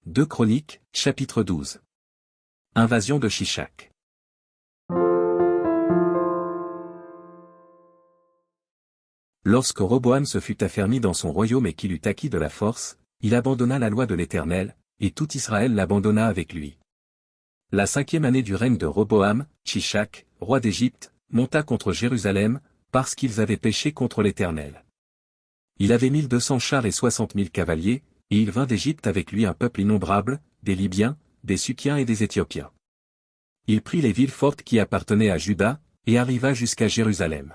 2 Chroniques, chapitre 12. Invasion de Shishak. Lorsque Roboam se fut affermi dans son royaume et qu'il eut acquis de la force, il abandonna la loi de l'Éternel, et tout Israël l'abandonna avec lui. La 5e année du règne de Roboam, Shishak, roi d'Égypte, monta contre Jérusalem, parce qu'ils avaient péché contre l'Éternel. Il avait 1200 chars et 60 000 cavaliers, et il vint d'Égypte avec lui un peuple innombrable, des Libyens, des Sukkiens et des Éthiopiens. Il prit les villes fortes qui appartenaient à Juda, et arriva jusqu'à Jérusalem.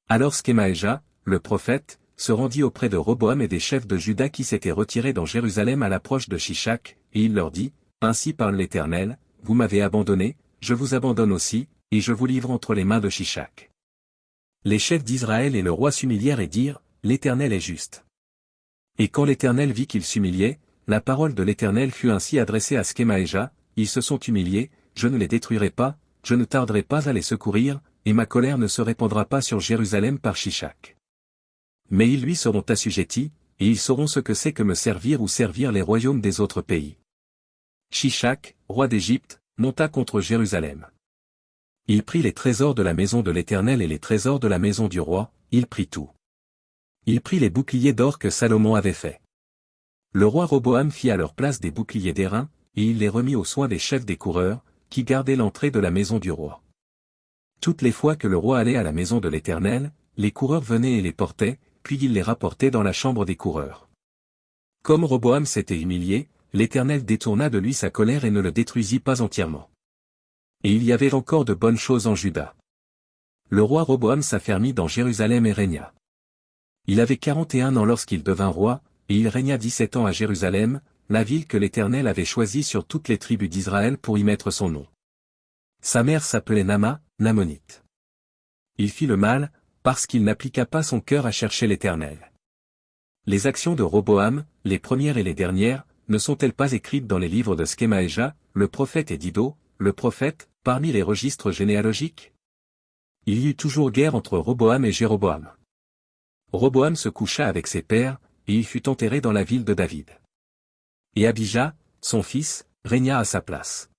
Alors Skemaéja, le prophète, se rendit auprès de Roboam et des chefs de Juda qui s'étaient retirés dans Jérusalem à l'approche de Shishak, et il leur dit, « Ainsi parle l'Éternel, vous m'avez abandonné, je vous abandonne aussi, et je vous livre entre les mains de Shishak. » Les chefs d'Israël et le roi s'humilièrent et dirent, « L'Éternel est juste. » Et quand l'Éternel vit qu'ils s'humiliaient, la parole de l'Éternel fut ainsi adressée à Skemaéja, « Ils se sont humiliés, je ne les détruirai pas, je ne tarderai pas à les secourir, et ma colère ne se répandra pas sur Jérusalem par Shishak. Mais ils lui seront assujettis, et ils sauront ce que c'est que me servir ou servir les royaumes des autres pays. » Shishak, roi d'Égypte, monta contre Jérusalem. Il prit les trésors de la maison de l'Éternel et les trésors de la maison du roi, il prit tout. Il prit les boucliers d'or que Salomon avait faits. Le roi Roboam fit à leur place des boucliers d'airain, et il les remit aux soins des chefs des coureurs, qui gardaient l'entrée de la maison du roi. Toutes les fois que le roi allait à la maison de l'Éternel, les coureurs venaient et les portaient, puis il les rapportait dans la chambre des coureurs. Comme Roboam s'était humilié, l'Éternel détourna de lui sa colère et ne le détruisit pas entièrement. Et il y avait encore de bonnes choses en Juda. Le roi Roboam s'affermit dans Jérusalem et régna. Il avait 41 ans lorsqu'il devint roi, et il régna 17 ans à Jérusalem, la ville que l'Éternel avait choisie sur toutes les tribus d'Israël pour y mettre son nom. Sa mère s'appelait Nama, Namonite. Il fit le mal, parce qu'il n'appliqua pas son cœur à chercher l'Éternel. Les actions de Roboam, les premières et les dernières, ne sont-elles pas écrites dans les livres de Skemaéja, le prophète et d'Iddo, le prophète, parmi les registres généalogiques? Il y eut toujours guerre entre Roboam et Jéroboam. Roboam se coucha avec ses pères, et il fut enterré dans la ville de David. Et Abija, son fils, régna à sa place.